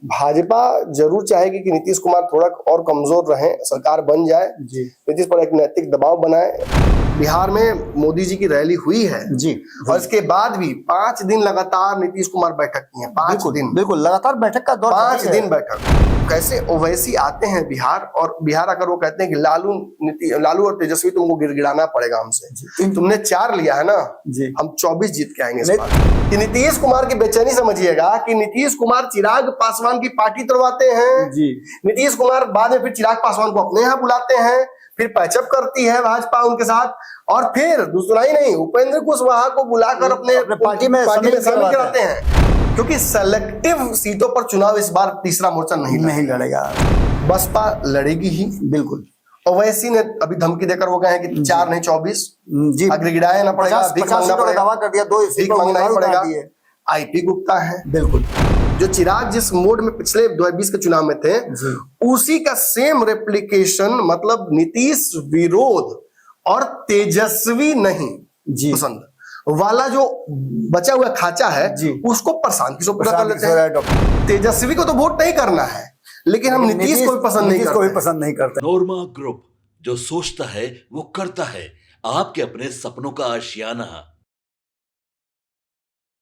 भाजपा जरूर चाहेगी कि नीतीश कुमार थोड़ा और कमजोर रहे, सरकार बन जाए, नीतीश पर एक नैतिक दबाव बनाए। बिहार में मोदी जी की रैली हुई है जी, और इसके बाद भी 5 दिन लगातार नीतीश कुमार बैठक की है। 5 दिन बिल्कुल लगातार बैठक का दौर, 5 दिन बैठक। कैसे ओवैसी आते हैं बिहार, और बिहार आकर वो कहते हैं कि लालू और तेजस्वी तुमको गिड़गिड़ाना पड़ेगा हमसे, तुमने 4 लिया है ना जी, हम 24 जीत के आएंगे इस बार। कि नीतीश कुमार की बेचैनी समझिएगा कि नीतीश कुमार चिराग पासवान की पार्टी तोड़वाते हैं जी। नीतीश कुमार बाद में फिर चिराग पासवान को अपने यहाँ बुलाते हैं, फिर पैचअप करती है भाजपा उनके साथ, और फिर दूसरा ही नहीं, उपेंद्र कुशवाहा को बुलाकर अपने पार्टी में शामिल कराते हैं, क्योंकि सेलेक्टिव सीटों पर चुनाव इस बार तीसरा मोर्चा नहीं लड़ेगा। बसपा लड़ेगी ही बिल्कुल। ओवैसी ने अभी धमकी देकर वो कहे कि 4 नहीं 24 जी, गिड़गिड़ाया ना पड़ेगा, भीख मांगना पड़ेगा, दावा कर दिया, 2 भीख मांगना ही पड़ेगा। आईपी गुप्ता है बिल्कुल, जो चिराग जिस मोड में पिछले 2020 के चुनाव में थे उसी का सेम रेप्लिकेशन, मतलब नीतीश विरोध और तेजस्वी नहीं पसंद वाला जो बचा हुआ खाचा है जी, उसको प्रशांत किशोर पूरा कर लेते हैं। तेजस्वी को तो वोट नहीं करना है, लेकिन हम नीतीश को भी पसंद नहीं करते। नोरमा ग्रुप, जो सोचता है वो करता है, आपके अपने सपनों का आशियाना।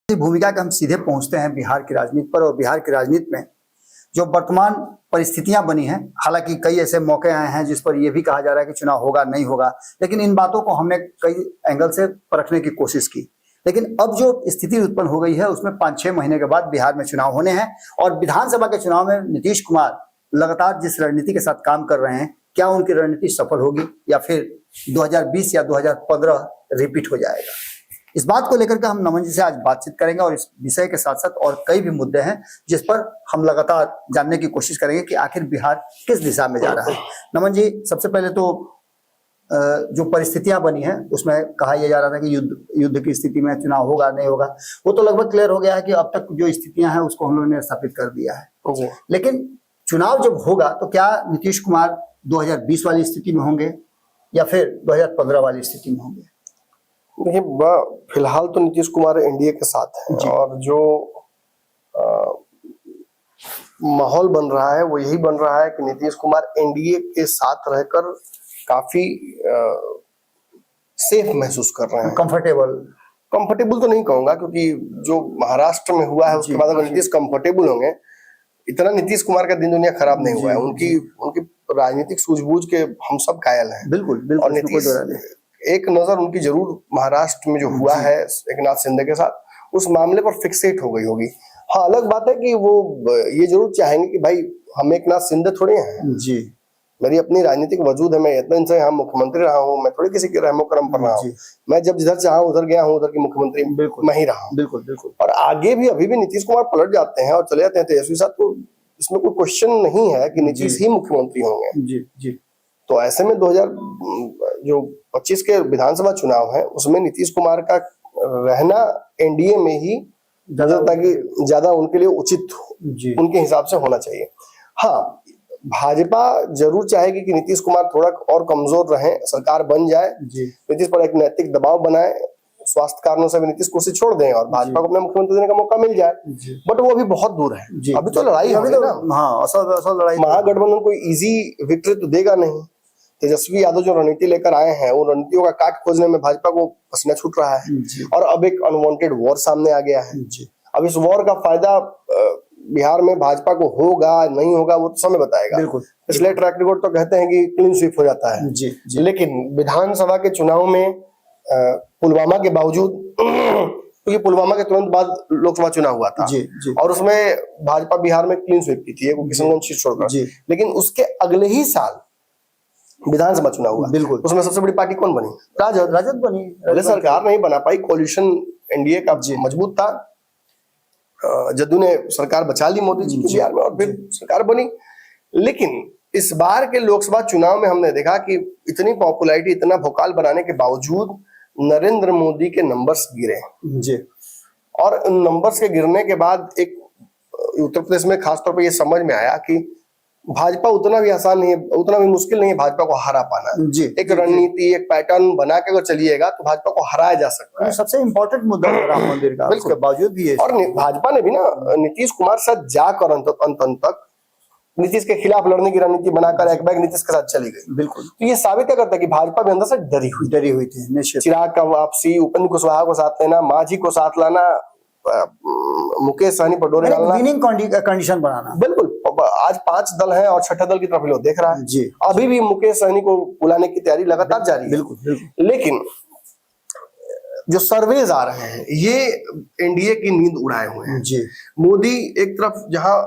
भूमिका का हम सीधे पहुंचते हैं बिहार की राजनीति पर, और बिहार की राजनीति में जो वर्तमान परिस्थितियां बनी हैं, हालांकि कई ऐसे मौके आए हैं जिस पर यह भी कहा जा रहा है कि चुनाव होगा नहीं होगा, लेकिन इन बातों को हमने कई एंगल से परखने की कोशिश की। लेकिन अब जो स्थिति उत्पन्न हो गई है उसमें 5-6 महीने के बाद बिहार में चुनाव होने हैं, और विधानसभा के चुनाव में नीतीश कुमार लगातार जिस रणनीति के साथ काम कर रहे हैं, क्या उनकी रणनीति सफल होगी या फिर 2020 या 2015 रिपीट हो जाएगा? इस बात को लेकर के हम नमन जी से आज बातचीत करेंगे, और इस विषय के साथ साथ और कई भी मुद्दे हैं जिस पर हम लगातार जानने की कोशिश करेंगे कि आखिर बिहार किस दिशा में जा रहा है। नमन जी, सबसे पहले तो जो परिस्थितियां बनी हैं उसमें कहा यह जा रहा था कि युद्ध की स्थिति में चुनाव होगा नहीं होगा, वो तो लगभग क्लियर हो गया है कि अब तक जो स्थितियां हैं उसको हम लोगों ने स्थापित कर दिया है। लेकिन चुनाव जब होगा तो क्या नीतीश कुमार 2020 वाली स्थिति में होंगे या फिर 2015 वाली स्थिति में होंगे? देखिए, फिलहाल तो नीतीश कुमार एनडीए के साथ है, और जो माहौल बन रहा है वो यही बन रहा है कि नीतीश कुमार एनडीए के साथ रहकर काफी सेफ महसूस कर रहे हैं। कंफर्टेबल तो नहीं कहूंगा, क्योंकि जो महाराष्ट्र में हुआ है उसके बाद अगर नीतीश कंफर्टेबल होंगे, इतना नीतीश कुमार का दिन दुनिया खराब नहीं हुआ है। उनकी राजनीतिक सूझबूझ के हम सब कायल हैं। बिल्कुल। और नीतीश, एक नजर उनकी जरूर महाराष्ट्र में जो हुआ है एकनाथ शिंदे के साथ, उस मामले पर फिक्सेट हो गई होगी। हाँ, अलग बात है कि वो ये जरूर चाहेंगे कि भाई हम एकनाथ शिंदे थोड़े हैं जी, मेरी अपनी राजनीतिक वजूद है, मैं इतने दिन से यहाँ मुख्यमंत्री रहा हूँ, मैं थोड़ी किसी के रहमो करम पर रहा हूँ, मैं जब जिधर चाहा उधर गया हूँ, उधर की मुख्यमंत्री मैं ही रहा हूँ। बिल्कुल। और आगे भी अभी भी नीतीश कुमार पलट जाते हैं और चले जाते हैं तेजस्वी साथ, तो इसमें कोई क्वेश्चन नहीं है कि नीतीश ही मुख्यमंत्री होंगे जी। तो ऐसे में 2025 के विधानसभा चुनाव है, उसमें नीतीश कुमार का रहना एनडीए में ही ताकि ज्यादा उनके लिए उचित उनके हिसाब से होना चाहिए। हाँ, भाजपा जरूर चाहेगी कि नीतीश कुमार थोड़ा और कमजोर रहे, सरकार बन जाए, नीतीश पर एक नैतिक दबाव बनाए, स्वास्थ्य कारणों से भी नीतीश कुर्सी छोड़ दें और भाजपा को अपना मुख्यमंत्री देने का मौका मिल जाए। बट वो अभी बहुत दूर है, अभी तो लड़ाई है ना। हाँ, असल लड़ाई, महागठबंधन कोई इजी विक्ट्री तो देगा नहीं। तेजस्वी यादव जो रणनीति लेकर आए हैं, वो रणनीतियों का काट खोजने में भाजपा को पसीना छूट रहा है, और अब एक अनवांटेड वॉर सामने आ गया है। अब इस वॉर का फायदा बिहार में भाजपा को होगा नहीं होगा वो तो समय बताएगा। पिछले ट्रैक रिकॉर्ड तो कहते हैं कि क्लीन स्वीप हो जाता है जी। लेकिन विधानसभा के चुनाव में पुलवामा के बावजूद, क्योंकि पुलवामा के तुरंत बाद लोकसभा चुनाव हुआ था और उसमें भाजपा बिहार में क्लीन स्वीप की थी, किशनगंज सीट छोड़कर, लेकिन उसके अगले ही साल विधानसभा चुनाव हुआ। बिल्कुल। उसमें सबसे बड़ी पार्टी कौन बनी? राजद बनी। पहले सरकार नहीं बना पाई, कोलिशन एनडीए का मजबूत था, जदयू ने सरकार बचा ली मोदी जी की बिहार में और फिर सरकार बनी। लेकिन इस बार के लोकसभा चुनाव में हमने देखा कि इतनी पॉपुलैरिटी, इतना भोकाल बनाने के बावजूद नरेंद्र मोदी के नंबर्स गिरे जी, और उन नंबर्स के गिरने के बाद एक उत्तर प्रदेश में खासतौर पर यह समझ में आया कि भाजपा उतना भी आसान नहीं है, उतना भी मुश्किल नहीं है भाजपा को हरा पाना। जी एक रणनीति, एक पैटर्न बना के अगर चलिएगा तो भाजपा को हराया जा सकता है। सबसे इम्पोर्टेंट मुद्दा है राम मंदिर का, उसके बावजूद भी और भाजपा ने भी ना नीतीश कुमार साथ जाकर अंत तक नीतीश के खिलाफ लड़ने की रणनीति बनाकर एक बैग नीतीश के साथ चली गई। बिल्कुल, तो ये साबित करता है कि भाजपा भी अंदर से डरी हुई थी। निश्चित, चिराग का वापसी, उपेंद्र कुशवाहा को साथ लेना, मांझी को साथ लाना, मुकेश सहनी पर डोरे डालना, विनिंग कंडीशन बनाना। बिल्कुल, आज 5 दल हैं और छठे दल की तरफ लोग देख रहा है जी। अभी भी मुकेश सहनी को बुलाने की तैयारी लगातार जारी है। बिल्कुल। लेकिन जो सर्वेज आ रहे हैं ये एनडीए की नींद उड़ाए हुए हैं जी। मोदी एक तरफ जहां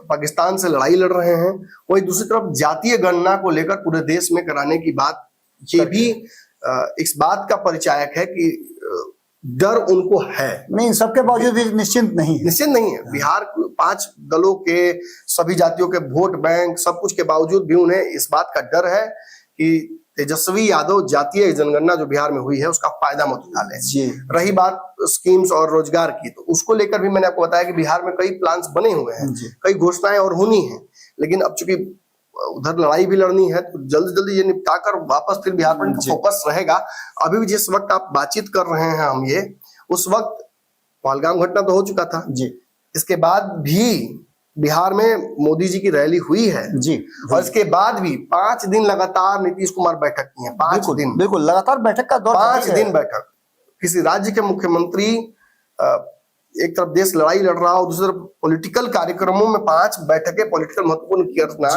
पाकिस्तान से लड़ाई लड़ रहे हैं, वही दूसरी तरफ जातीय गणना को लेकर पूरे देश में कराने की बात, ये भी इस बात का परिचायक है कि डर उनको है। नहीं, सबके बावजूद भी निश्चिंत नहीं है। बिहार 5 दलों के, सभी जातियों के वोट बैंक, सब कुछ के बावजूद भी उन्हें इस बात का डर है कि तेजस्वी यादव जातीय जनगणना जो बिहार में हुई है उसका फायदा मत उठा लें। रही बात स्कीम्स और रोजगार की, तो उसको लेकर भी मैंने आपको बताया कि बिहार में कई प्लान्स बने हुए हैं, कई घोषणाएं और होनी है, लेकिन अब चूंकि उधर लड़ाई भी लड़नी है तो जल्दी जल्दी ये निपटाकर वापस फिर बिहार पर फोकस रहेगा। अभी भी जिस वक्त आप बातचीत कर रहे हैं हम ये, उस वक्त पहलगाम घटना तो हो चुका था जी, इसके बाद भी बिहार में मोदी जी की रैली हुई है जी, और इसके बाद भी 5 दिन लगातार नीतीश कुमार बैठक की है। 5 दिन, बिल्कुल लगातार बैठक का दौर, 5 दिन बैठक। किसी राज्य के मुख्यमंत्री एक तरफ देश लड़ाई लड़ रहा हो, दूसरी तरफ पॉलिटिकल कार्यक्रमों में 5 बैठकें पॉलिटिकल महत्वपूर्ण करना,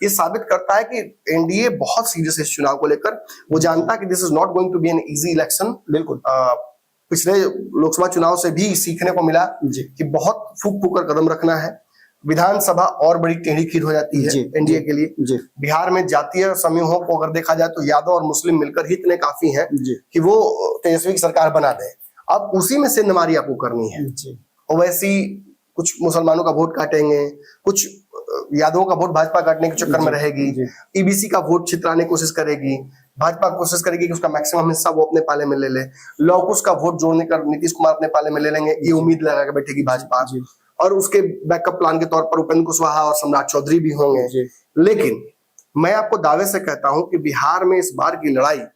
ये साबित करता है कि एनडीए बहुत सीरियस है इस चुनाव को लेकर। वो जानता है कि this is not going to be an easy election. बिल्कुल, पिछले लोकसभा चुनाव से भी सीखने को मिला कि बहुत फूक फूक कर कदम रखना है। विधानसभा और बड़ी टेढ़ी खीर हो जाती है एनडीए के लिए। बिहार में जातीय समूहों को अगर देखा जाए तो यादव और मुस्लिम मिलकर ही इतने काफी हैं कि वो तेजस्वी की सरकार बना दें। अब उसी में सिंधमारी आपको करनी है। ओवैसी कुछ मुसलमानों का वोट काटेंगे, कुछ यादवों का वोट भाजपा काटने के चक्कर में रहेगी, ईबीसी का वोट छितराने की कोशिश करेगी, भाजपा कोशिश करेगी कि उसका मैक्सिमम हिस्सा वो अपने पाले में ले ले, लॉकुश का वोट जोड़ने का नीतीश कुमार अपने पाले में ले लेंगे, ये उम्मीद लगा के बैठेगी भाजपा। और उसके बैकअप प्लान के तौर पर उपेंद्र कुशवाहा और सम्राट चौधरी भी होंगे। लेकिन मैं आपको दावे से कहता हूं कि बिहार में इस बार की लड़ाई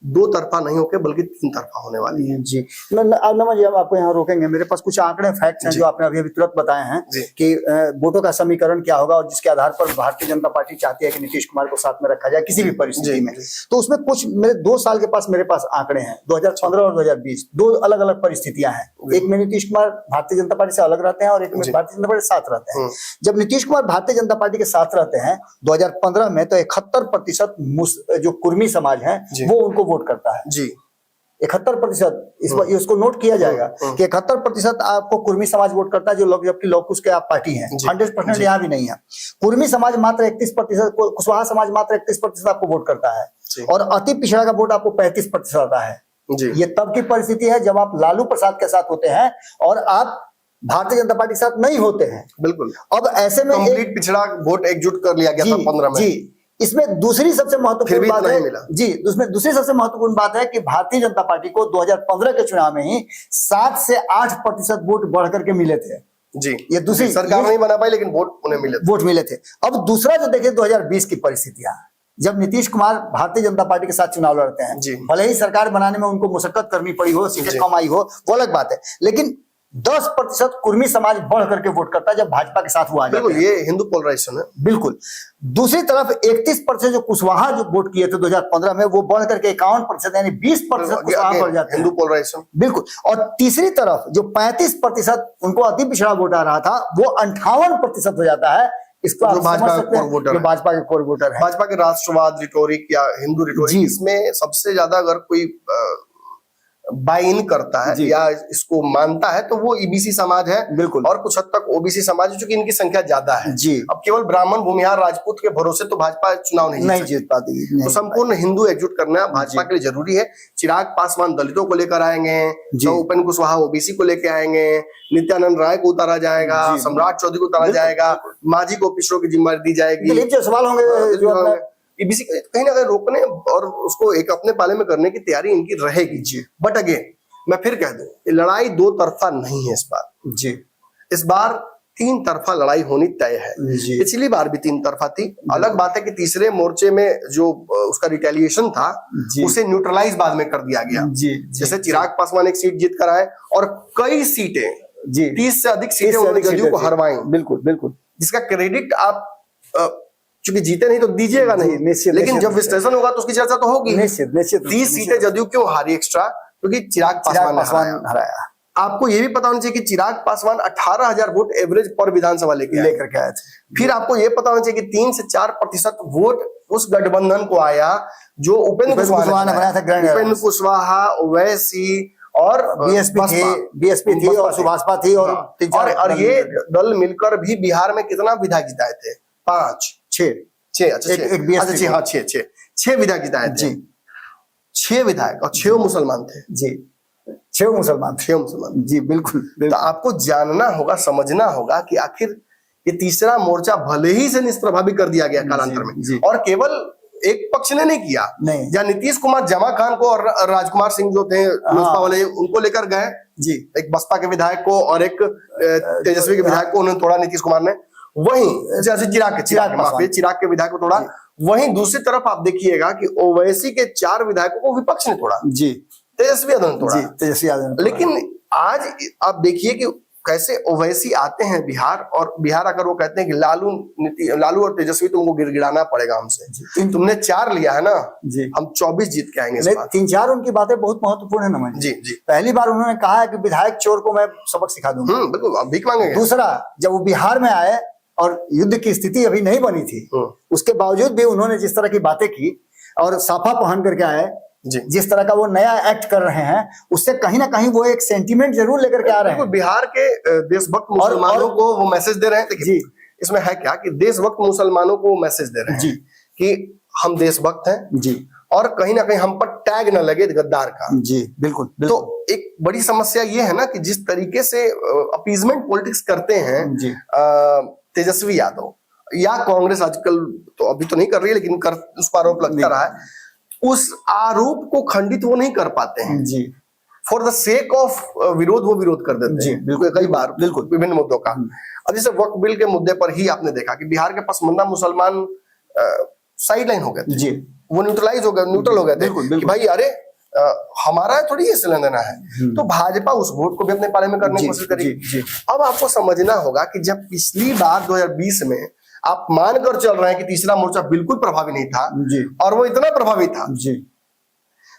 2 तरफा नहीं होकर बल्कि 3 तरफा होने वाली है जी। नमन जी, हम आपको यहाँ रोकेंगे। मेरे पास कुछ आंकड़े फैक्ट्स हैं जो आपने अभी तुरंत बताए हैं कि वोटों का समीकरण क्या होगा और जिसके आधार पर भारतीय जनता पार्टी चाहती है कि नीतीश कुमार को साथ में रखा जाए किसी भी परिस्थिति में। तो उसमें कुछ मेरे 2 साल के पास मेरे पास आंकड़े हैं, 2015 और 2020, 2 अलग अलग परिस्थितियां हैं। एक में नीतीश कुमार भारतीय जनता पार्टी से अलग रहते हैं और एक में भारतीय जनता पार्टी साथ रहते हैं। जब नीतीश कुमार भारतीय जनता पार्टी के साथ रहते हैं 2015 में, तो 71% जो कुर्मी समाज है वो उनको वोट करता है जी। 71%, इसको नोट किया जाएगा कि 71% आपको कुर्मी समाज वोट करता है, जो लोग जबकि लॉकुश के आप पार्टी हैं। 100% यहाँ भी नहीं है। कुर्मी समाज मात्र 31%, कुशवाहा समाज मात्र 31% आपको वोट करता है और अति पिछड़ा का वोट आपको 35% आता है जी। ये तब की परिस्थिति है जब आप लालू प्रसाद के साथ होते हैं और आप भारतीय जनता पार्टी के साथ नहीं होते हैं। बिल्कुल। अब ऐसे में कंप्लीट पिछड़ा वोट एकजुट कर लिया गया था 15 में जी। इसमें दूसरी सबसे महत्वपूर्ण बात है जी, उसमें दूसरी सबसे महत्वपूर्ण बात है कि भारतीय जनता पार्टी को 2015 के चुनाव में ही 7 से 8% वोट बढ़ करके मिले थे जी। ये दूसरी सरकार नहीं बना पाई लेकिन वोट मिले थे। अब दूसरा जो देखिए 2020 की परिस्थितियां, जब नीतीश कुमार भारतीय जनता पार्टी के साथ चुनाव लड़ते हैं, भले ही सरकार बनाने में उनको मुशक्कत करनी पड़ी हो, सीटें कम आई हो, वो अलग बात है, लेकिन 10% कुर्मी समाज बढ़ करके वोट करता है जब भाजपा के साथ हुआ। बिल्कुल, ये हिंदू पोलराइजेशन है। बिल्कुल। दूसरी तरफ 31% जो कुशवाहा जो वोट किए थे 2015 में, वो बढ़ करके 51%, यानी 20% कुशवाहा बढ़ जाते हैं। हिंदू पोलराइजेशन। बिल्कुल। और तीसरी तरफ जो 35% उनको अति पिछड़ा वोट आ रहा था, वो 58% हो जाता है। इसको जो भाजपा के कोर वोटर है, भाजपा के राष्ट्रवाद रिटोरिक या हिंदू रिटोरिक, इसमें सबसे ज्यादा अगर कोई बाय इन करता है या इसको मानता है तो वो ईबीसी समाज है। बिल्कुल। और कुछ हद तक ओबीसी समाज है, क्योंकि इनकी संख्या ज्यादा है जी। अब केवल ब्राह्मण, भूमिहार, राजपूत के भरोसे तो भाजपा चुनाव नहीं जीत पाती। तो संपूर्ण हिंदू एकजुट करना भाजपा के लिए जरूरी है। चिराग पासवान दलितों को लेकर आएंगे, तो उपेंद्र कुशवाहा ओबीसी को लेकर आएंगे, नित्यानंद राय को उतारा जाएगा, सम्राट चौधरी को उतारा जाएगा, मांझी को पिछड़ों की जिम्मेदारी दी जाएगी। सवाल होंगे ईबीसी कहीं ना कहीं रोकने और उसको एक अपने पाले में करने की तैयारी इनकी रहेगी जी। बट अगेन मैं फिर कह दूं, लड़ाई 2 तरफा नहीं है इस बार जी। इस बार तीन तरफा लड़ाई होनी तय है। जी। पिछली बार भी तीन तरफा थी। अलग बात है कि तीसरे मोर्चे में जो उसका रिटेलिएशन था जी। उसे न्यूट्रलाइज बाद में कर दिया गया। जी, जैसे चिराग पासवान एक सीट जीत कर आए और कई सीटें, जी 30 से अधिक सीटें उन्होंने जदयू को हरवाई, बिल्कुल बिल्कुल, जिसका क्रेडिट आप चूंकि जीते नहीं तो दीजिएगा नहीं, निश्चित, लेकिन निश्चित, जब विश्लेषण होगा तो उसकी चर्चा तो होगी। निश्चित निश्चित। 30 सीटें जदयू क्यों हारी एक्स्ट्रा? क्योंकि चिराग पासवान ने हराया। आपको ये भी पता होना चाहिए कि चिराग पासवान 18,000 वोट एवरेज पर विधानसभा लेकर के आए थे। फिर आपको ये पता होना चाहिए कि 3 से 4% वोट उस गठबंधन को आया जो उपेंद्र कुशवाहा ने बनाया था। उपेंद्र कुशवाहा, ओवैसी और बीएसपी थी और सुभाषपा थी और ये दल मिलकर भी बिहार में कितना विधायक जिताए थे? 6 विधायक जिताए थे। 6 विधायक और 6 मुसलमान थे। जी 6 मुसलमान जी बिल्कुल। तो आपको जानना होगा, समझना होगा कि आखिर ये तीसरा मोर्चा भले ही से निष्प्रभावी कर दिया गया कालांतर में, और केवल एक पक्ष ने नहीं किया। या नीतीश कुमार जमा खान को और राजकुमार सिंह जो थे लोजपा वाले, उनको लेकर गए जी, एक बसपा के विधायक को और एक तेजस्वी के विधायक को उन्होंने तोड़ा नीतीश कुमार ने। वहीं जैसे चिराग के विधायक को तोड़ा। वहीं दूसरी तरफ आप देखिएगा कि ओवैसी के 4 विधायकों को विपक्ष ने तोड़ा जी, तेजस्वी यादव ने तोड़ा। लेकिन आज आप देखिए कि कैसे ओवैसी आते हैं बिहार, और बिहार आकर वो कहते हैं कि लालू और तेजस्वी तुमको गिड़गिड़ाना पड़ेगा हमसे, तुमने 4 लिया है ना जी, हम 24 जीत के आएंगे। 3-4 उनकी बातें बहुत महत्वपूर्ण है नमन जी। पहली बार उन्होंने कहा है कि विधायक चोर को मैं सबक सिखा दूंगा। बिल्कुल, अब भीख मांगेंगे। दूसरा, जब वो बिहार में आए और युद्ध की स्थिति अभी नहीं बनी थी, उसके बावजूद भी उन्होंने जिस तरह की बातें की और साफा पहन करके आए, जिस तरह का वो नया एक्ट कर रहे हैं, उससे कहीं ना कहीं वो एक सेंटीमेंट जरूर लेकर के आ रहे हैं। बिहार के देशभक्त मुसलमानों को वो मैसेज दे रहे हैं जी। इसमें है क्या कि देशभक्त मुसलमानों को वो मैसेज दे रहे हैं जी कि हम देशभक्त हैं जी, और कहीं ना कहीं हम पर टैग न लगे गद्दार का जी। बिल्कुल। तो एक बड़ी समस्या ये है ना कि जिस तरीके से अपीजमेंट पॉलिटिक्स करते हैं तेजस्वी यादव या कांग्रेस, आजकल तो अभी तो नहीं कर रही है लेकिन उस पर आरोप लगता रहा है, उस आरोप को खंडित वो नहीं कर पाते हैं जी। फॉर द सेक ऑफ विरोध वो विरोध कर देते हैं बिल्कुल, कई बार बिल्कुल विभिन्न मुद्दों का। अब जैसे वक्फ बिल के मुद्दे पर ही आपने देखा कि बिहार के पसमानदा मुसलमान साइड लाइन हो गए थे जी, वो न्यूट्रल हो गए थे कि भाई अरे हमारा थोड़ी ये लेना देना है। तो भाजपा उस वोट को भी अपने पाले में करने की कोशिश करेगी। अब आपको समझना होगा कि जब पिछली बार 2020 में आप मानकर चल रहे हैं कि तीसरा मोर्चा बिल्कुल प्रभावी नहीं था जी, और वो इतना प्रभावी था जी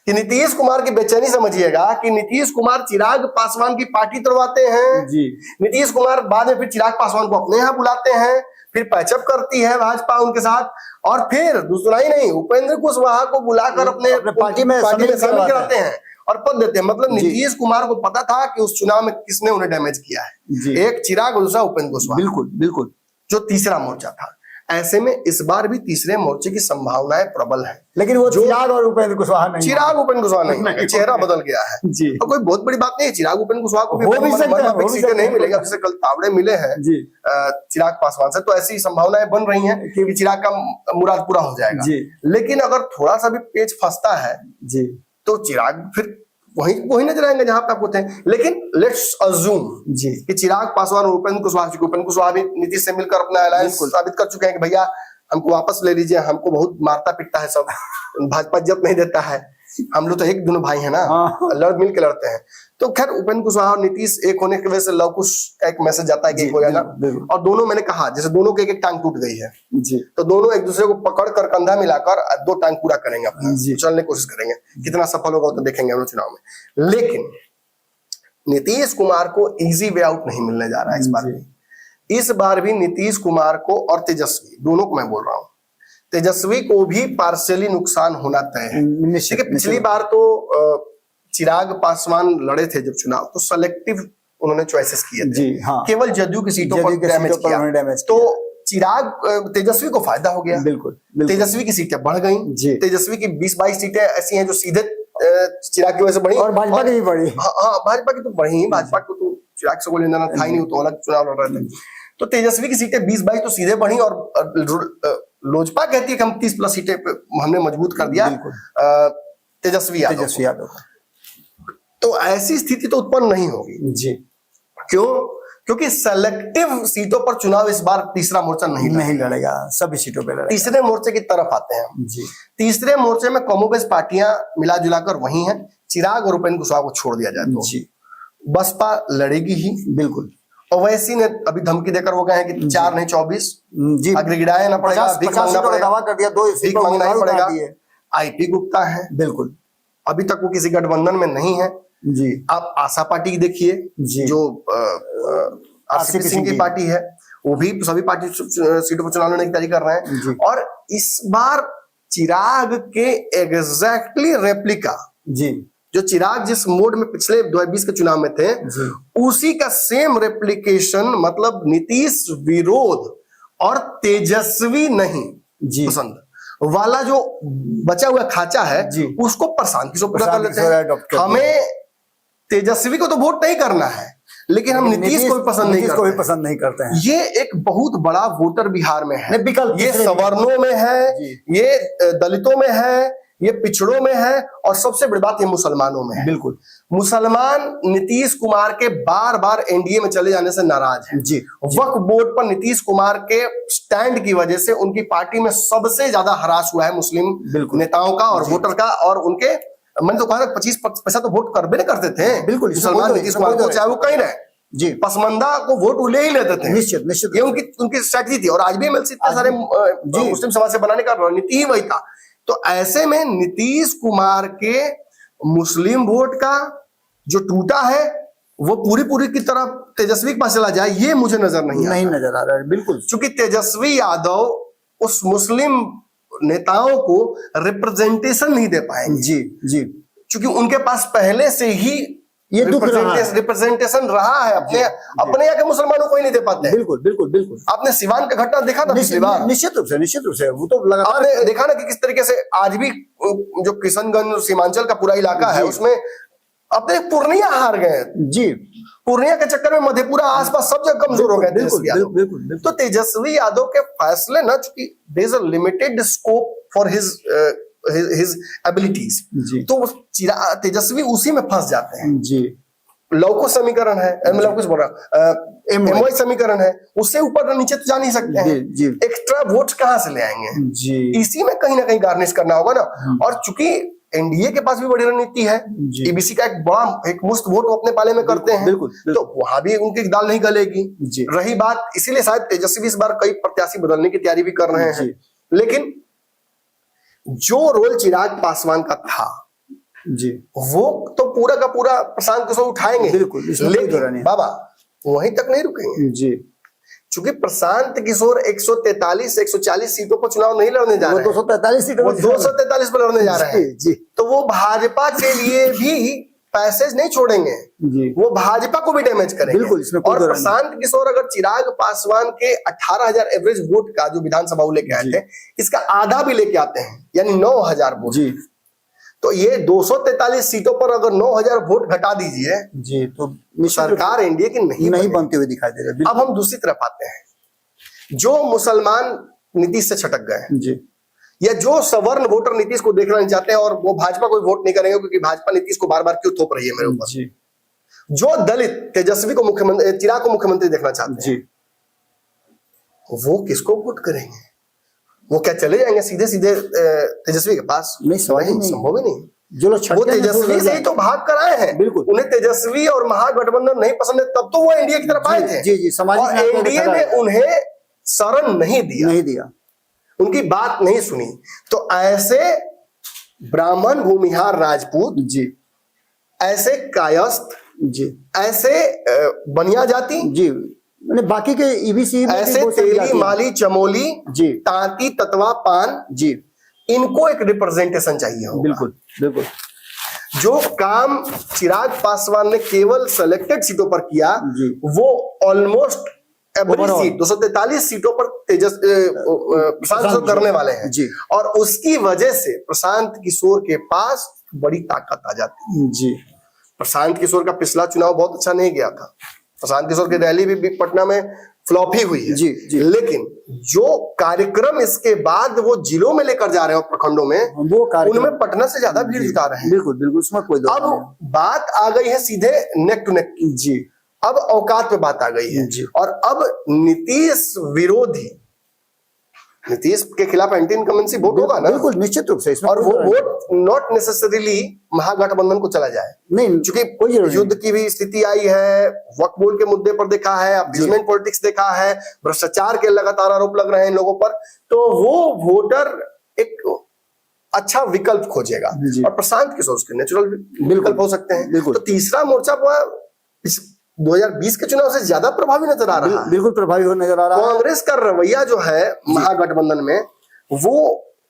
कि नीतीश कुमार की बेचैनी समझिएगा कि नीतीश कुमार चिराग पासवान की पार्टी तोड़वाते हैं जी। नीतीश कुमार बाद में फिर चिराग पासवान को अपने यहाँ बुलाते हैं, फिर पैचअप करती है भाजपा उनके साथ, और फिर दूसरा ही नहीं, उपेंद्र कुशवाहा को बुलाकर अपने पार्टी में शामिल कराते हैं और पद देते हैं। मतलब नीतीश कुमार को पता था कि उस चुनाव में किसने उन्हें डैमेज किया है, एक चिराग और दूसरा उपेंद्र कुशवाहा। बिल्कुल बिल्कुल, जो तीसरा मोर्चा था। ऐसे में इस बार भी तीसरे मोर्चे की संभावनाएं प्रबल है, लेकिन वो चिराग और उपेंद्र कुशवाहा नहीं, चिराग उपेंद्र कुशवाहा नहीं, चेहरा बदल गया है जी। और कोई बहुत बड़ी बात नहीं है, चिराग उपेंद्र कुशवाहा को भी सीटें नहीं मिलेगा, जैसे कल तावड़े मिले हैं जी चिराग पासवान से, तो ऐसी संभावनाएं बन रही हैं कि चिराग का मुराद पूरा हो जाएगा जी। लेकिन अगर थोड़ा सा भी पेच फंसता है जी तो चिराग फिर वही नजर आएंगे जहां पे आपको थे। लेकिन लेट्स अज्यूम जी कि चिराग पासवान और उपेंद्र कुशवाहा भी नीतीश से मिलकर अपना अलायंस साबित कर चुके हैं कि भैया हमको वापस ले लीजिए, हमको बहुत मारता पिटता है सब, भाजपा इज्जत नहीं देता है, हम लोग तो एक दोनों भाई है ना, लड़ मिल के लड़ते हैं। तो खैर उपेंद्र कुशवाहा और नीतीश एक होने की वजह से लव कुश का एक मैसेज जाता है कि हो जाएगा, और दोनों, मैंने कहा जैसे दोनों के एक टांग टूट गई है जी, तो दोनों एक दूसरे को पकड़ कर कंधा मिलाकर 2 टांग पूरा करेंगे अपना, चलने की कोशिश करेंगे। कितना सफल होगा तो देखेंगे हम चुनाव में। लेकिन नीतीश कुमार को इजी वे आउट नहीं मिलने जा रहा है इस बार भी। इस बार भी नीतीश कुमार को और तेजस्वी, दोनों को मैं बोल रहा हूँ, तेजस्वी को भी पार्शियली नुकसान होना तय है। पिछली बार तो चिराग पासवान लड़े थे जब चुनाव, तो सेलेक्टिव उन्होंने चॉइसेस किए थे हाँ। केवल जदयू की सीटों पर डैमेज किया, तो चिराग तेजस्वी को फायदा हो गया। बिल्कुल, तेजस्वी की सीटें बढ़ गई। तेजस्वी की 20-22 सीटें ऐसी हैं जो सीधे चिराग की वजह से बढ़ी, और भाजपा की भी बढ़ी। हाँ, भाजपा की तो बढ़ी, भाजपा को तो चिराग से कोई लेना था ही नहीं, तो अलग चुनाव लड़ रहे थे। तो तेजस्वी की सीटें 20-22 तो सीधे बढ़ी, और लोजपा कहती है कि हम 30+ सीटें हमने मजबूत कर दिया तेजस्वी यादव। तो ऐसी स्थिति तो उत्पन्न नहीं होगी जी। क्यों? क्योंकि सेलेक्टिव सीटों पर चुनाव इस बार तीसरा मोर्चा नहीं लड़ेगा, सभी सीटों पे लड़ेगा। तीसरे मोर्चे की तरफ आते हैं जी। तीसरे मोर्चे में कमोबेश पार्टियां मिला जुलाकर वही हैं। चिराग और उपेंद्र कुशवाहा को छोड़ दिया जाए तो जी बसपा लड़ेगी ही। बिल्कुल। ओवैसी ने अभी धमकी देकर वो कहे हैं कि 4 नहीं 24 जी, अगर गिराया ना पड़ेगा, भीख 50 मांगना सीटों का पड़ेगा, दावा कर दिया, 2 भीख मांगना ही पड़ेगा। आईपी गुप्ता है, बिल्कुल। अभी तक वो किसी गठबंधन में नहीं है। जी। आप आशा पार्टी की देखिए, जी। जो आरसीपी सिंह की पार्टी है, वो भी सभी पार्टी सीटों पर चुनाव लड़ने की तैयारी कर रहे हैं। जी। और इस बार चिराग के एग्जैक्टली रेप्लिका, जी, जो चिराग जिस मोड में पिछले 2020 के चुनाव में थे, जी, उसी का सेम रेप्लिकेशन, मतलब नीतीश विरोध और तेजस्वी नहीं जी, पसंद वाला जो बचा हुआ खाचा है, जी, उसको प्रशांत किशोर पूरा कर प्रशांत लेते किशोर हैं। adopt कर हमें तेजस्वी को तो वोट नहीं करना है, लेकिन हम नीतीश को भी पसंद नहीं करते हैं। ये एक बहुत बड़ा वोटर बिहार में है। विकल्प ये सवर्णों में है, जी। ये दलितों में है, ये पिछड़ों में है, और सबसे बड़ी बात ये मुसलमानों में है। बिल्कुल। मुसलमान नीतीश कुमार के बार बार एनडीए में चले जाने से नाराज है। जी। वक्फ बोर्ड पर नीतीश कुमार के स्टैंड की वजह से उनकी पार्टी में सबसे ज्यादा हरास हुआ है मुस्लिम नेताओं का और वोटर का। और उनके, मैंने तो कहा 25% तो वोट कर भी नहीं करते थे। बिल्कुल। मुसलमान नीतीश कुमार को, चाहे वो कहीं रहे, जी, पसमंदा को वोट ले ही लेते थे। निश्चित निश्चित। ये उनकी स्ट्रैटेजी थी। और आज भी एमएलसी इतने सारे मुस्लिम समाज से बनाने का रणनीति ही वही था। तो ऐसे में नीतीश कुमार के मुस्लिम वोट का जो टूटा है, वो पूरी की तरह तेजस्वी के पास चला जाए, ये मुझे नजर नहीं नजर आ रहा है। बिल्कुल। क्योंकि तेजस्वी यादव उस मुस्लिम नेताओं को रिप्रेजेंटेशन नहीं दे पाएंगे। जी, जी, क्योंकि उनके पास पहले से ही ये रिप्रेजेंटेशन रहा है। अपने यहाँ के मुसलमानों को ही नहीं दे पाते। बिल्कुल बिल्कुल बिल्कुल। आपने सिवान का घटना देखा था पिछली बार? निश्चित रूप से वो तो लगातार आपने देखा ना कि किस तरीके से आज भी जो किशनगंज सीमांचल का पूरा इलाका है, उसमें अपने पूर्णिया हार गए। जी। पूर्णिया के चक्कर में मधेपुरा आसपास सब जगह कमजोर हो गए तेजस्वी यादव। बिल्कुल। तो तेजस्वी यादव के फैसले ना, चूंकि there is a limited scope for his abilities, तो तेजस्वी उसी में फंस जाते हैं। जी। लौको समीकरण है, मतलब कुछ बोल रहा, एमओआई समीकरण है, उससे ऊपर नीचे तो जा नहीं सकते हैं। एक्स्ट्रा वोट्स कहां से ले आएंगे? जी। इसी में कहीं ना कहीं गार्निश करना होगा ना। और चूंकि एनडीए के पास भी बड़ी रणनीति है, ईबीसी का एक मुश्त वोट वो अपने पाले में करते हैं, तो वहां भी उनकी दाल नहीं गलेगी। रही बात, इसीलिए शायद तेजस्वी इस बार कई प्रत्याशी बदलने की तैयारी भी कर रहे हैं। लेकिन जो रोल चिराग पासवान का था, जी, वो तो पूरा का पूरा प्रशांत किशोर उठाएंगे। बिल्कुल। लेकिन बाबा वहीं तक नहीं रुकेंगे। जी। क्योंकि प्रशांत किशोर 143-140 सीटों पर चुनाव नहीं लड़ने जा रहे हैं। 243 सीटों पर 243 पर लड़ने जा रहे हैं। जी। तो वो भाजपा के लिए भी पैसेज नहीं छोड़ेंगे। जी। वो भाजपा को भी डैमेज करेंगे। बिल्कुल। और प्रशांत किशोर अगर चिराग पासवान के 18,000 एवरेज वोट का जो विधानसभा लेके आए थे, इसका आधा भी लेके आते हैं, यानी 9,000 वोट। जी। तो ये 243 सीटों पर अगर 9,000 वोट घटा दीजिए, जी, तो सरकार एनडीए की नहीं बनती हुई दिखाई दे रही है। अब हम दूसरी तरफ आते हैं, जो मुसलमान नीतीश से छटक गए, जी, या जो सवर्ण वोटर नीतीश को देखना नहीं चाहते हैं और वो भाजपा को वोट नहीं करेंगे क्योंकि भाजपा नीतीश को बार बार क्यों थोप रही है मेरे ऊपर, जी, जो दलित तेजस्वी को मुख्यमंत्री, चिराग को मुख्यमंत्री देखना चाहते हैं, वो किसको वोट करेंगे? वो क्या चले जाएंगे सीधे सीधे तेजस्वी के पास? नहीं, संभव ही नहीं। जो लोग वो तेजस्वी से ही तो भाग कर आए हैं। बिल्कुल। उन्हें तेजस्वी और महागठबंधन नहीं पसंद है, तब तो वो एनडीए की तरफ आए थे। जी, जी, और एनडीए ने उन्हें शरण नहीं दिया, उनकी बात नहीं सुनी। तो ऐसे ब्राह्मण, भूमिहार, राजपूत, जी, ऐसे कायस्थ, जी, ऐसे बनिया जाति, जी, मैंने बाकी के ईबीसी ऐसे तेली, माली, चमोली, जी, तांती, ततवा, पान, जी, इनको एक रिप्रेजेंटेशन चाहिए होगा। बिल्कुल बिल्कुल। जो काम चिराग पासवान ने केवल सेलेक्टेड सीटों पर किया, वो ऑलमोस्ट एवरी सीट 243 सीटों पर प्रशांत करने वाले हैं, जी, और उसकी वजह से प्रशांत किशोर के पास बड़ी ताकत आ जाती है। जी। प्रशांत किशोर का पिछला चुनाव बहुत अच्छा नहीं गया था। प्रशांत किशोर की रैली भी पटना में फ्लॉप ही हुई है। जी, जी। लेकिन जो कार्यक्रम इसके बाद वो जिलों में लेकर जा रहे हैं, प्रखंडों में, वो उनमें पटना से ज्यादा भीड़ जुटा रहे हैं। बिल्कुल बिल्कुल, उसमें कोई अब बात आ गई है सीधे नेक टू नेक की। जी। अब औकात पे बात आ गई है जी। और अब नीतीश विरोधी, नीतीश के खिलाफ एंटी इनकमेंसी वोट होगा ना, बिल्कुल निश्चित रूप से इसमें और कोई वो दो राय नहीं। वोट नॉट नेसेसरीली महागठबंधन को चला जाए, नहीं क्योंकि कोई जरूरत युद्ध की भी स्थिति आई है, वक्फ बोर्ड के मुद्दे पर देखा है, अपीसमेंट पॉलिटिक्स देखा है, भ्रष्टाचार के लगातार आरोप लग रहे हैं इन लोगों पर, तो वो वोटर एक अच्छा विकल्प खोजेगा जी। और प्रशांत किशोर के नेचुरल विकल्प हो सकते हैं। बिल्कुल। तो तीसरा मोर्चा इस 2020 के चुनाव से ज्यादा प्रभावी नजर आ रहा है। बिल्कुल प्रभावी हो नजर आ रहा है। कांग्रेस का रवैया जो है महागठबंधन में वो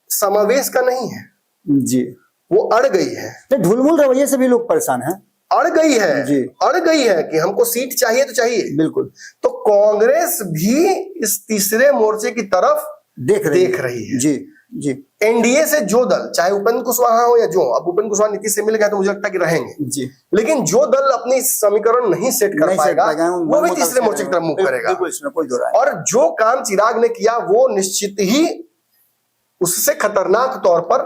समावेश का नहीं है, जी वो अड़ गई है, नहीं, ढुलमुल रवैये से भी लोग परेशान हैं। अड़ गई है जी। अड़ गई है कि हमको सीट चाहिए तो चाहिए। बिल्कुल तो कांग्रेस भी इस तीसरे मोर्चे की तरफ देख रही है। जी जी एनडीए से जो दल, चाहे उपेंद्र कुशवाहा हो या जो, अब उपेंद्र कुशवाहा नीतीश से मिल गए तो मुझे लगता है कि रहेंगे, जी लेकिन जो दल अपनी समीकरण नहीं सेट कर नहीं सेट पाएगा पाएगा, वो भी तीसरे मोर्चे की तरफ मूव करेगा। बिल्कुल इसमें कोई दो राय नहीं। और जो काम चिराग ने किया वो निश्चित ही उससे खतरनाक तौर पर,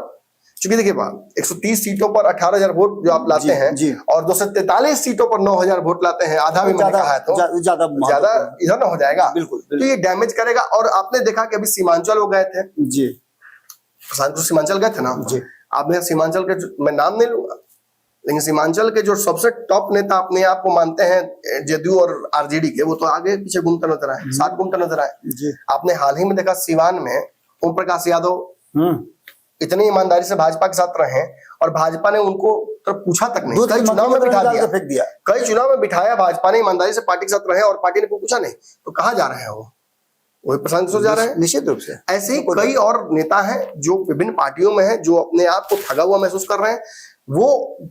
चूंकि देखिए 130 सीटों पर 18,000 वोट जो आप लाते हैं जी। और 243 सीटों पर 9,000 वोट लाते हैं, आधा भी मैंने कहा है तो ज्यादा ज्यादा इधर ना हो जाएगा। बिल्कुल, तो ये डैमेज करेगा। और आपने देखा कि अभी सीमांचल हो गए थे, जी प्रशांत को सीमांचल गए थे ना जी। आपने सीमांचल के मैं नाम नहीं लूंगा, लेकिन सीमांचल के जो सबसे टॉप नेता अपने आप को मानते हैं जेडीयू और आरजेडी के, वो तो आगे पीछे घूमता नजर आए, साथ घूमता नजर आए। जी आपने हाल ही में देखा सिवान में ओम प्रकाश यादव इतनी ईमानदारी से भाजपा के साथ रहे और भाजपा ने उनको तो पूछा तक नहीं, कई चुनाव में बिठा दिया, फेंक दिया। कई चुनाव में बिठाया भाजपा ने, ईमानदारी से पार्टी के साथ रहे और पार्टी ने कोई पूछा नहीं। तो कहाँ जा रहे हैं वो? वही प्रशांत किशोर जा रहे हैं। निश्चित रूप से ऐसे ही कई और नेता हैं जो विभिन्न पार्टियों में हैं, जो अपने आप को ठगा हुआ महसूस कर रहे हैं। वो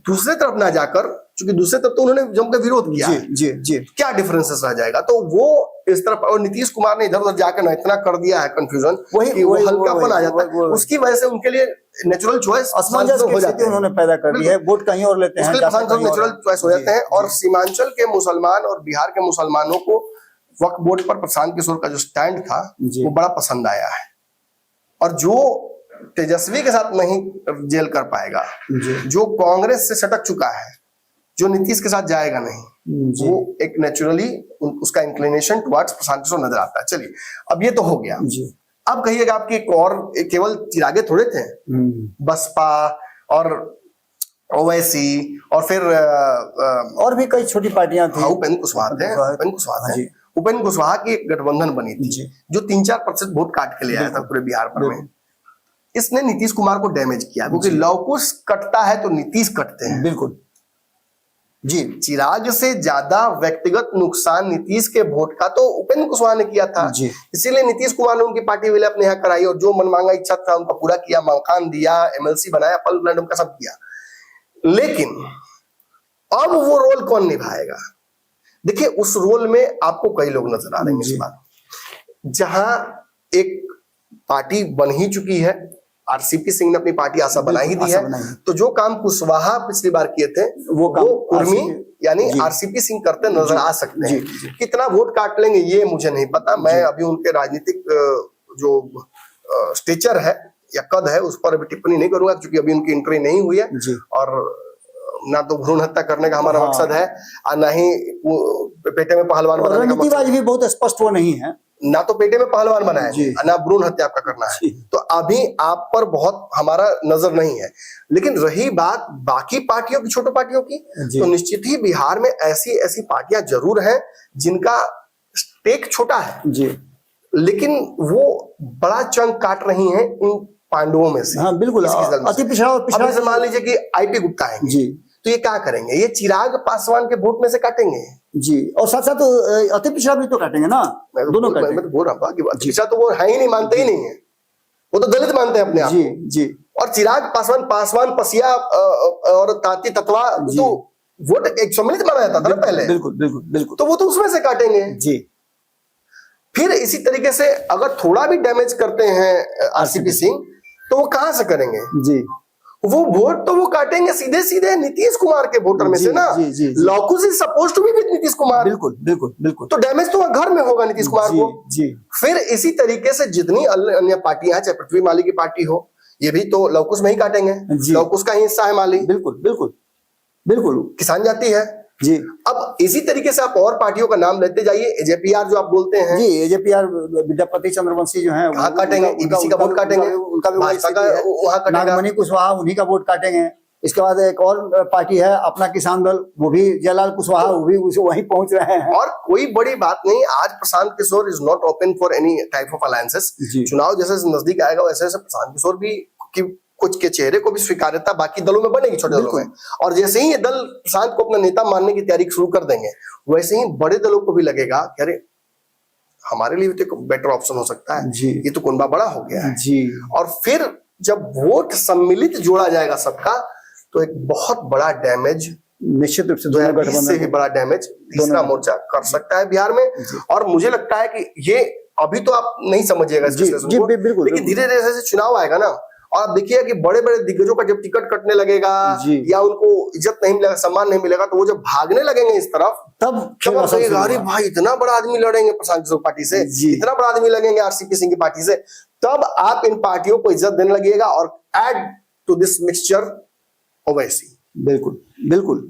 दूसरे तरफ ना जाकर, क्योंकि दूसरे तरफ तो उन्होंने जमकर विरोध किया है, जी जी क्या डिफरेंसेस रह जाएगा? तो वो इस तरफ, और नीतीश कुमार ने इधर उधर जाकर ना इतना कर दिया है कंफ्यूजन कि वो हल्कापन आ जाता है, उसकी वजह से उनके लिए नेचुरल चॉइस असमंजस हो जाती है, उन्होंने पैदा कर दी है, वोट कहीं और लेते हैं, नेचुरल चॉइस हो जाते हैं। और सीमांचल के मुसलमान और बिहार के मुसलमानों को वक्फ बोर्ड पर प्रशांत किशोर का जो स्टैंड था वो बड़ा पसंद आया है। और जो तेजस्वी के साथ नहीं जेल कर पाएगा, जो कांग्रेस से सटक चुका है, जो नीतीश के साथ जाएगा नहीं, वो एक नेचुरली उसका इंक्लिनेशन टुवर्ड्स प्रशांत किशोर नजर आता है। चलिए, अब ये तो हो गया। अब कहिएगा आपकी एक और, केवल चिरागे थोड़े थे, बसपा और ओवैसी और फिर और भी कई छोटी पार्टियां थी। उपेंद्र कुशवाहा थे, उपेंद्र कुशवाहा की एक गठबंधन बनी थी जो 3-4% वोट काट के ले आया था पूरे बिहार पर में। इसने नीतीश कुमार को डैमेज किया, क्योंकि लवकुश कटता है तो नीतीश कटते हैं। बिल्कुल जी। चिराग से ज्यादा व्यक्तिगत नुकसान नीतीश के वोट का तो उपेंद्र कुशवाहा ने किया था, इसीलिए नीतीश कुमार ने उनकी पार्टी विलय अपने यहाँ कराई और जो मनमांगा इच्छा था उनका पूरा किया, मकान दिया, एमएलसी बनाया, पल प्लान का सब किया। लेकिन अब वो रोल कौन निभाएगा? देखिए, उस रोल में आपको कई लोग नजर आ रहे हैं इस बार, जहां एक पार्टी बन ही चुकी है, आरसीपी सिंह ने अपनी पार्टी आशा बना ही दी है, तो जो काम कुशवाहा पिछली बार किए थे वो कुर्मी यानी आरसीपी सिंह करते नजर आ सकते हैं। कितना वोट काट लेंगे ये मुझे नहीं पता, मैं अभी उनके राजनीतिक जो स्टेचर है या कद है उस पर अभी टिप्पणी नहीं करूंगा, क्योंकि अभी उनकी एंट्री नहीं हुई है और ना तो भ्रूण हत्या करने का हमारा मकसद है और ना ही पेटे में पहलवान बनाने का मकसद भी बहुत स्पष्ट वो नहीं है, ना तो पेटे में पहलवान बनाए ना भ्रूण हत्या आपका करना है। तो अभी आप पर बहुत हमारा नजर नहीं है। लेकिन रही बात बाकी पार्टियों की, छोटी पार्टियों की, तो निश्चित ही बिहार में ऐसी ऐसी पार्टियां जरूर हैं जिनका स्टेक छोटा है जी, लेकिन वो बड़ा चंक काट रही है इन पांडवों में से। हाँ, बिल्कुल अति पिछड़ा से मान लीजिए कि आईपी गुप्ता है जी, तो ये क्या करेंगे? ये चिराग पासवान के वोट में से काटेंगे जी, और साथ साथ अति पिछड़ा भी तो काटेंगे ना, दोनों काटेंगे। मैं तो बोल रहा हूँ अति पिछड़ा तो वो है ही नहीं, मानते ही नहीं है, वो तो दलित मानते हैं अपने आप को जी। और चिराग पासवान पसिया और ताती तत्वा तो वोट एक सम्मिलित माना जाता था ना पहले, बिल्कुल, तो वो तो उसमें से काटेंगे जी। फिर इसी तरीके से अगर थोड़ा भी डैमेज करते हैं आरसीपी सिंह तो वो कहां से करेंगे जी? वो वोट तो वो काटेंगे सीधे सीधे नीतीश कुमार के वोटर में से ना। Locus is supposed to be with Nitish Kumar, बिल्कुल। तो डैमेज तो घर में होगा नीतीश कुमार को जी। फिर इसी तरीके से जितनी अन्य पार्टियां, चाहे पृथ्वी माली की पार्टी हो, ये भी तो लॉकुस में ही काटेंगे, लॉकुस का ही हिस्सा है माली, बिल्कुल। किसान जाति है, जी अब इसी तरीके से आप और पार्टियों का नाम लेते जाइए। एजेपीआर जो आप बोलते हैं, जी एजेपीआर विद्यापति चंद्रवंशी जो है कहाँ काटेंगे? ईबीसी का वोट काटेंगे, उनका भी वही भाजपा का स्थिति है। वहाँ काटेगा। नागमणि कुशवाहा उन्हीं का वोट काटेंगे। इसके बाद एक और पार्टी है अपना किसान दल, वो भी जयलाल कुशवाहा, वो भी वहीं पहुंच रहे हैं। और कोई बड़ी बात नहीं, आज Prashant Kishor is not open for any type of alliances. चुनाव जैसे नजदीक आएगा वैसे वैसे प्रशांत किशोर भी की कुछ के चेहरे को भी स्वीकार्यता बाकी दलों में बनेगी, छोटे दलों में। और जैसे ही ये दल प्रशांत को अपना नेता मानने की तैयारी शुरू कर देंगे, वैसे ही बड़े दलों को भी लगेगा कि अरे हमारे लिए भी तो बेटर ऑप्शन हो सकता है, ये तो कुनबा बड़ा हो गया है जी। और फिर जब वोट सम्मिलित जोड़ा जाएगा सबका, तो एक बहुत बड़ा डैमेज, निश्चित रूप से 2020 से भी बड़ा डैमेज तीसरा मोर्चा कर सकता है बिहार में। और मुझे लगता है कि ये अभी तो आप नहीं समझिएगा इस विश्लेषण को, लेकिन धीरे धीरे जैसे चुनाव आएगा ना, और आप देखिए कि बड़े बड़े दिग्गजों का जब टिकट कटने लगेगा या उनको इज्जत नहीं मिलेगा, सम्मान नहीं मिलेगा, तो वो जब भागने लगेंगे इस तरफ, तब अरे भाई इतना बड़ा आदमी लड़ेंगे प्रशांत किशोर पार्टी से, इतना बड़ा आदमी लगेंगे आरसीपी सिंह की पार्टी से, तब आप इन पार्टियों को इज्जत देने लगेगा और add to this mixture Owaisi. बिल्कुल बिल्कुल,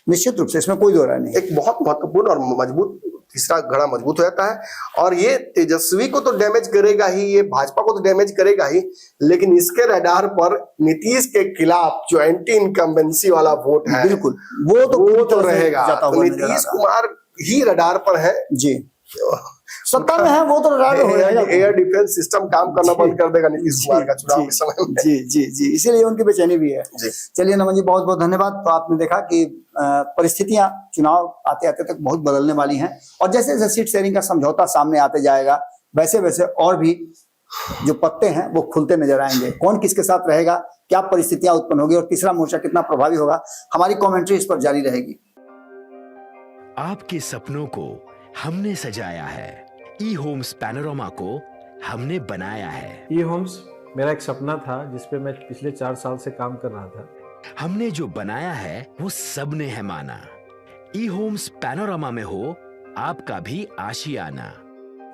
निश्चित रूप से इसमें कोई दो राय नहीं। एक बहुत महत्वपूर्ण और मजबूत तीसरा घड़ा मजबूत हो जाता है, और ये तेजस्वी को तो डैमेज करेगा ही, ये भाजपा को तो डैमेज करेगा ही, लेकिन इसके रडार पर नीतीश के खिलाफ जो एंटी इनकम्बेंसी वाला वोट है, बिल्कुल वो तो रहेगा। तो नीतीश कुमार ही रडार पर है जी, सत्ता में है वो तो एयर डिफेंस सिस्टम काम करना बंद कर देगा नीतीश कुमार का चुनाव के समय में। जी जी जी, इसीलिए उनकी बेचैनी भी है। चलिए नमन जी, बहुत बहुत धन्यवाद। तो आपने देखा कि परिस्थितियां चुनाव आते आते तक बहुत बदलने वाली हैं, और जैसे जैसे सीट शेयरिंग का समझौता सामने आते जाएगा, वैसे वैसे और भी जो पत्ते हैं वो खुलते नजर आएंगे। कौन किसके साथ रहेगा, क्या परिस्थितियां उत्पन्न होगी और तीसरा मोर्चा कितना प्रभावी होगा, हमारी कमेंट्री इस पर जारी रहेगी। आपके सपनों को हमने सजाया है, ई होम्स पैनोरमा को हमने बनाया है। ई होम्स मेरा एक सपना था जिसपे मैं पिछले 4 साल से काम कर रहा था। हमने जो बनाया है वो सबने है माना। ई होम्स पैनोरमा में हो आपका भी आशियाना।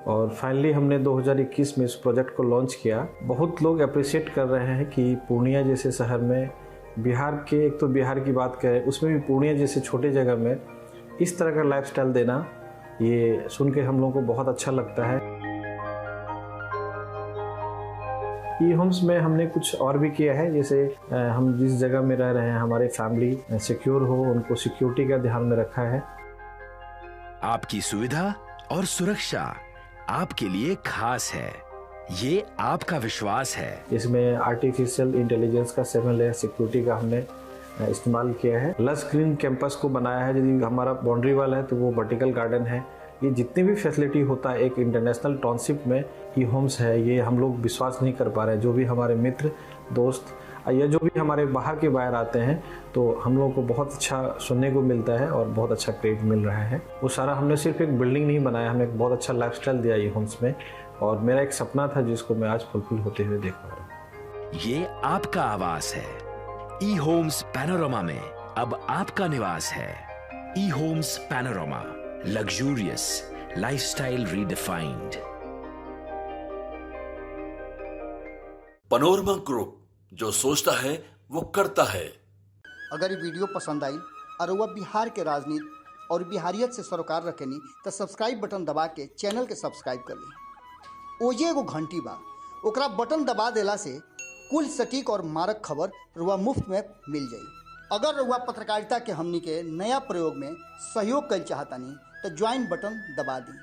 और फाइनली हमने 2021 में इस प्रोजेक्ट को लॉन्च किया। बहुत लोग अप्रिशिएट कर रहे हैं कि पूर्णिया जैसे शहर में, बिहार के, एक तो बिहार की बात करें उसमें भी पूर्णिया जैसे छोटे जगह में इस तरह का लाइफस्टाइल देना, ये सुन के हम लोगों को बहुत अच्छा लगता है। ई होम्स में हमने कुछ और भी किया है, जैसे हम जिस जगह में रह रहे हैं हमारे फैमिली सिक्योर हो, उनको सिक्योरिटी का ध्यान में रखा है। आपकी सुविधा और सुरक्षा आपके लिए खास है, ये आपका विश्वास है। इसमें आर्टिफिशियल इंटेलिजेंस का 7 लेयर सिक्योरिटी का हमने इस्तेमाल किया है। लस ग्रीन कैंपस को बनाया है। यदि हमारा बाउंड्री वाल है तो वो वर्टिकल गार्डन है। ये जितनी भी फैसिलिटी होता है एक इंटरनेशनल टाउनशिप में ई होम्स है, ये हम लोग विश्वास नहीं कर पा रहे हैं। जो भी हमारे मित्र दोस्त या जो भी हमारे बाहर के बाहर आते हैं, तो हम लोगों को बहुत अच्छा सुनने को मिलता है और बहुत अच्छा क्रेडिट मिल रहा है। वो सारा हमने सिर्फ एक बिल्डिंग नहीं बनाया, हमें एक बहुत अच्छा लाइफस्टाइल दिया ई होम्स में, और मेरा एक सपना था जिसको मैं आज फुलफिल होते हुए देख पा रहा हूँ। ये आपका आवास है। ई होम्स पैनोरमा में अब आपका निवास है। E homes Panorama, luxurious lifestyle redefined. Panorama group, जो सोचता है वो करता है। अगर ये वीडियो पसंद आई और वह बिहार के राजनीति और बिहारियत से सरोकार रखेनी तो सब्सक्राइब बटन दबा के चैनल के सब्सक्राइब कर ली। ओजे एगो घंटी बा, ओकरा बटन दबा देला से कुल सटीक और मारक खबर रुआ मुफ्त में मिल जाई। अगर रुआ पत्रकारिता के हमनी के नया प्रयोग में सहयोग कर चाहतानी तो ज्वाइन बटन दबा दी।